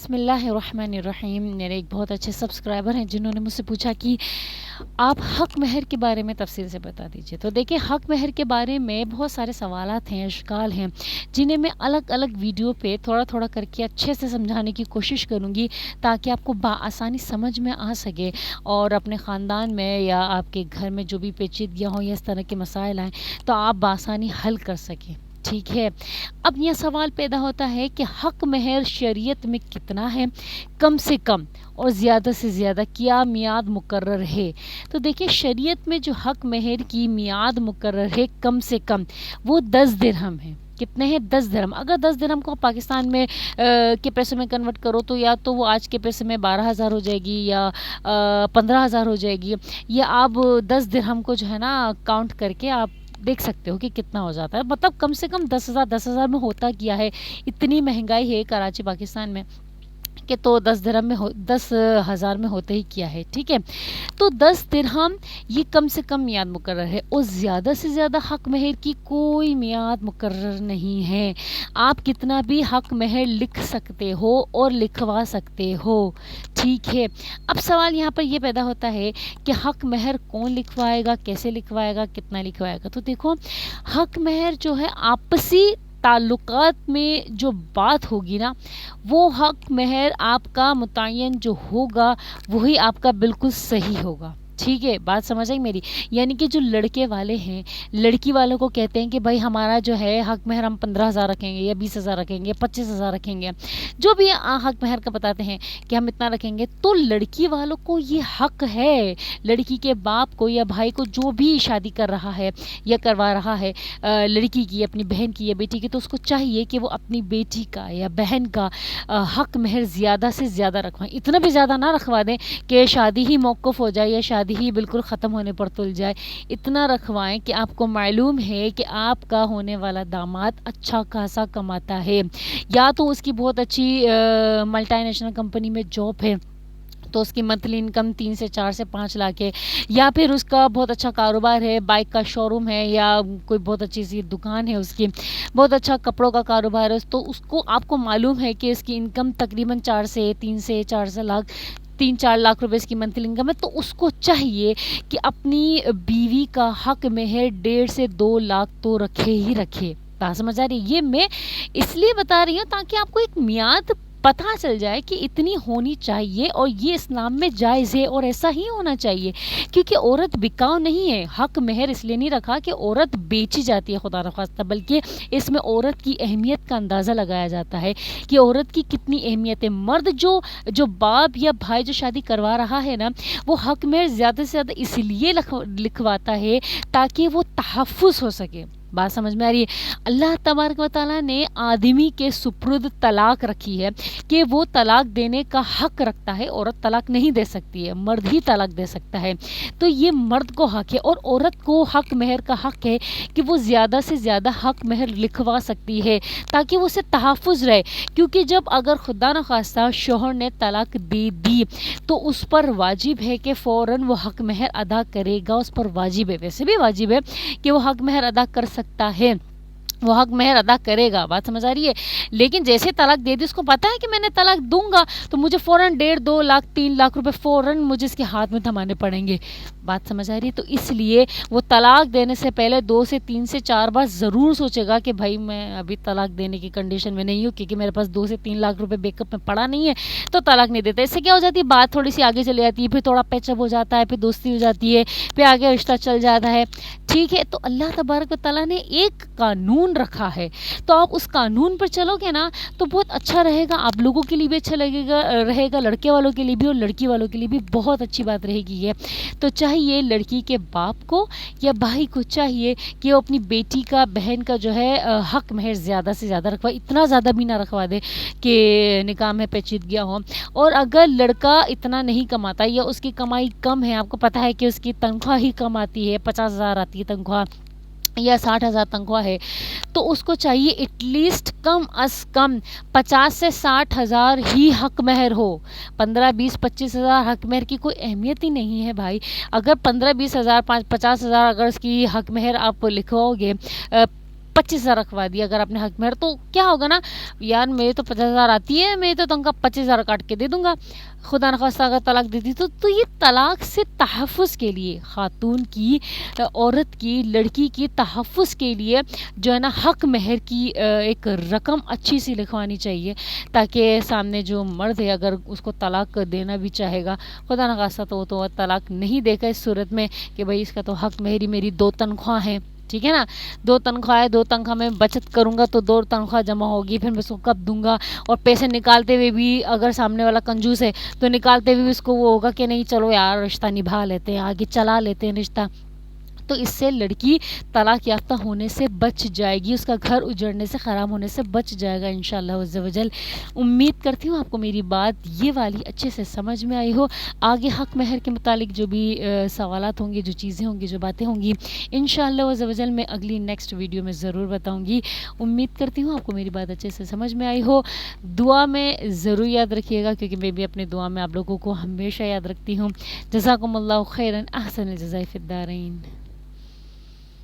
بسم اللہ الرحمن الرحیم۔ میرے ایک بہت اچھے سبسکرائبر ہیں جنہوں نے مجھ سے پوچھا کہ آپ حق مہر کے بارے میں تفصیل سے بتا دیجئے۔ تو دیکھیں، حق مہر کے بارے میں بہت سارے سوالات ہیں، اشکال ہیں، جنہیں میں الگ الگ ویڈیو پہ تھوڑا تھوڑا کر کے اچھے سے سمجھانے کی کوشش کروں گی تاکہ آپ کو بآسانی سمجھ میں آ سکے اور اپنے خاندان میں یا آپ کے گھر میں جو بھی پیچیدگیاں ہوں یا اس طرح کے مسائل آئیں تو آپ بآسانی حل کر سکیں۔ ٹھیک ہے، اب یہ سوال پیدا ہوتا ہے کہ حق مہر شریعت میں کتنا ہے، کم سے کم اور زیادہ سے زیادہ کیا میعاد مقرر ہے؟ تو دیکھیں، شریعت میں جو حق مہر کی میعاد مقرر ہے کم سے کم وہ 10 درہم ہے۔ کتنے ہیں؟ 10 درہم۔ اگر 10 درہم کو پاکستان میں کے پیسوں میں کنورٹ کرو تو یا تو وہ آج کے پیسے میں 12,000 ہو جائے گی یا 15,000 ہو جائے گی، یا آپ 10 درہم کو جو ہے نا کاؤنٹ کر کے آپ دیکھ سکتے ہو کہ کتنا ہو جاتا ہے۔ مطلب کم سے کم 10,000 میں ہوتا کیا ہے، اتنی مہنگائی ہے کراچی پاکستان میں کہ تو 10,000 میں ہوتے ہی کیا ہے۔ ٹھیک ہے، تو 10 درہم یہ کم سے کم میعاد مقرر ہے، اور زیادہ سے زیادہ حق مہر کی کوئی میعاد مقرر نہیں ہے۔ آپ کتنا بھی حق مہر لکھ سکتے ہو اور لکھوا سکتے ہو۔ ٹھیک ہے، اب سوال یہاں پر یہ پیدا ہوتا ہے کہ حق مہر کون لکھوائے گا، کیسے لکھوائے گا، کتنا لکھوائے گا؟ تو دیکھو، حق مہر جو ہے آپسی تعلقات میں جو بات ہوگی نا، وہ حق مہر آپ کا متعین جو ہوگا وہی آپ کا بالکل صحیح ہوگا۔ ٹھیک ہے، بات سمجھ آئی میری؟ یعنی کہ جو لڑکے والے ہیں، لڑکی والوں کو کہتے ہیں کہ بھائی ہمارا جو ہے حق مہر ہم 15,000 رکھیں گے یا 20,000 رکھیں گے، 25,000 رکھیں گے، جو بھی حق مہر کا بتاتے ہیں کہ ہم اتنا رکھیں گے، تو لڑکی والوں کو یہ حق ہے، لڑکی کے باپ کو یا بھائی کو جو بھی شادی کر رہا ہے یا کروا رہا ہے لڑکی کی، اپنی بہن کی یا بیٹی کی، تو اس کو چاہیے کہ وہ اپنی بیٹی کا یا بہن کا حق مہر زیادہ سے زیادہ رکھوائیں۔ اتنا بھی زیادہ نہ رکھوا دیں کہ شادی ہی موقف ہو جائے یا شادی ہی بالکل ختم ہونے پر تل جائے۔ اتنا رکھوائیں کہ آپ کو معلوم ہے کہ آپ کا ہونے والا داماد اچھا خاصا کماتا ہے، یا تو اس کی بہت اچھی ملٹی نیشنل کمپنی میں جاب ہے تو اس کی منتھلی انکم 3 سے 4 سے 5 لاکھ ہے، یا پھر اس کا بہت اچھا کاروبار ہے، بائک کا شو روم ہے، یا کوئی بہت اچھی سی دکان ہے اس کی، بہت اچھا کپڑوں کا کاروبار ہے، تو اس کو آپ کو معلوم ہے کہ اس کی انکم تقریباً 3 سے 4 لاکھ 3-4 لاکھ روپے اس کی منتھلی انکم ہے، تو اس کو چاہیے کہ اپنی بیوی کا حق مہر 1.5 سے 2 لاکھ تو رکھے ہی رکھے۔ بات سمجھ آ رہی ہے؟ یہ میں اس لیے بتا رہی ہوں تاکہ آپ کو ایک میعاد پتہ چل جائے کہ اتنی ہونی چاہیے، اور یہ اسلام میں جائز ہے اور ایسا ہی ہونا چاہیے، کیونکہ عورت بکاؤ نہیں ہے۔ حق مہر اس لیے نہیں رکھا کہ عورت بیچی جاتی ہے خدا نخواستہ، بلکہ اس میں عورت کی اہمیت کا اندازہ لگایا جاتا ہے کہ عورت کی کتنی اہمیت ہے۔ مرد جو باپ یا بھائی جو شادی کروا رہا ہے نا، وہ حق مہر زیادہ سے زیادہ اس لیے لکھواتا ہے تاکہ وہ تحفظ ہو سکے۔ بات سمجھ میں آ رہی ہے؟ اللہ تبارک و تعالیٰ نے آدمی کے سپرد طلاق رکھی ہے کہ وہ طلاق دینے کا حق رکھتا ہے، عورت طلاق نہیں دے سکتی ہے، مرد ہی طلاق دے سکتا ہے، تو یہ مرد کو حق ہے، اور عورت کو حق مہر کا حق ہے کہ وہ زیادہ سے زیادہ حق مہر لکھوا سکتی ہے تاکہ وہ اسے تحفظ رہے، کیونکہ جب اگر خدا نخواستہ شوہر نے طلاق دے دی تو اس پر واجب ہے کہ فوراً وہ حق مہر ادا کرے گا، اس پر واجب ہے، ویسے بھی واجب ہے کہ وہ حق مہر ادا کر سکتا ہے، وہ حق مہر ادا کرے گا۔ بات سمجھ آ رہی ہے؟ لیکن جیسے طلاق دے دی، اس کو پتا ہے کہ میں نے طلاق دوں گا تو مجھے فوراً 1.5 2 لاکھ 3 لاکھ روپے فوراً مجھے اس کے ہاتھ میں تھمانے پڑیں گے۔ بات سمجھ آ رہی ہے؟ تو اس لیے وہ طلاق دینے سے پہلے 2 سے 3 سے 4 بار ضرور سوچے گا کہ بھائی میں ابھی طلاق دینے کی کنڈیشن میں نہیں ہوں، کیونکہ میرے پاس 2 سے 3 لاکھ روپے بیک اپ میں پڑا نہیں ہے، تو طلاق نہیں دیتا۔ اس سے کیا ہو جاتی ہے، بات تھوڑی سی آگے چلی جاتی ہے، پھر تھوڑا پیچ اپ ہو جاتا ہے، پھر دوستی ہو جاتی ہے، پھر آگے رشتہ چل جاتا ہے۔ ٹھیک ہے، تو اللہ تبارک و تعالیٰ نے ایک قانون رکھا ہے، تو آپ اس قانون پر چلو گے نا تو بہت اچھا رہے گا، آپ لوگوں کے لیے بھی اچھا رہے گا، لڑکے والوں کے لیے بھی اور لڑکی والوں کے لیے بھی بہت اچھی بات رہے گی یہ۔ تو چاہیے لڑکی کے باپ کو یا بھائی کو چاہیے کہ وہ اپنی بیٹی کا، بہن کا جو ہے حق مہر زیادہ سے زیادہ رکھوائے، اتنا زیادہ بھی نہ رکھوا دے کہ نکاح میں پیچیدگیاں ہوں۔ اور اگر لڑکا اتنا نہیں کماتا یا اس کی کمائی کم ہے، آپ کو پتہ ہے کہ اس کی تنخواہ ہی کم آتی ہے، 50,000 آتی ہے تنخواہ یا 60,000 تنخواہ ہے، تو اس کو چاہیے ایٹ لیسٹ کم از کم 50 سے 60,000 ہی حق مہر ہو۔ 15 20 25,000 حق مہر کی کوئی اہمیت ہی نہیں ہے بھائی۔ اگر 15 20 ہزار 50,000 اگر اس کی حق مہر آپ لکھواؤ گے 25,000 رکھوا دیا اگر آپ نے حق مہر، تو کیا ہوگا نا، یار میرے تو 50,000 آتی ہے، میں تو تنخواہ 25,000 کاٹ کے دے دوں گا، خدا نخواستہ اگر طلاق دیتی تو یہ طلاق سے تحفظ کے لیے، خاتون کی، عورت کی، لڑکی کی تحفظ کے لیے جو ہے نا حق مہر کی ایک رقم اچھی سی لکھوانی چاہیے، تاکہ سامنے جو مرد ہے اگر اس کو طلاق دینا بھی چاہے گا، خدا نخواستہ تو وہ تو طلاق نہیں دے گا اس صورت میں کہ بھئی اس کا تو حق مہری میری 2 تنخواہ ہیں، ٹھیک ہے نا، 2 تنخواہ ہے، 2 تنخواہ میں بچت کروں گا تو 2 تنخواہ جمع ہوگی، پھر میں اس کو کب دوں گا، اور پیسے نکالتے ہوئے بھی اگر سامنے والا کنجوس ہے تو نکالتے ہوئے بھی اس کو وہ ہوگا کہ نہیں چلو یار رشتہ نبھا لیتے ہیں، آگے چلا لیتے ہیں رشتہ، تو اس سے لڑکی طلاق یافتہ ہونے سے بچ جائے گی، اس کا گھر اجڑنے سے، خراب ہونے سے بچ جائے گا انشاءاللہ عز و جل۔ امید کرتی ہوں آپ کو میری بات یہ والی اچھے سے سمجھ میں آئی ہو۔ آگے حق مہر کے متعلق جو بھی سوالات ہوں گے، جو چیزیں ہوں گی، جو باتیں ہوں گی، انشاءاللہ عز و جل میں اگلی نیکسٹ ویڈیو میں ضرور بتاؤں گی۔ امید کرتی ہوں آپ کو میری بات اچھے سے سمجھ میں آئی ہو۔ دعا میں ضرور یاد رکھیے گا، کیونکہ میں بھی اپنے دعا میں آپ لوگوں کو ہمیشہ یاد رکھتی ہوں۔ جزاکم اللہ خیرا، احسن الجزاء فی الدارین۔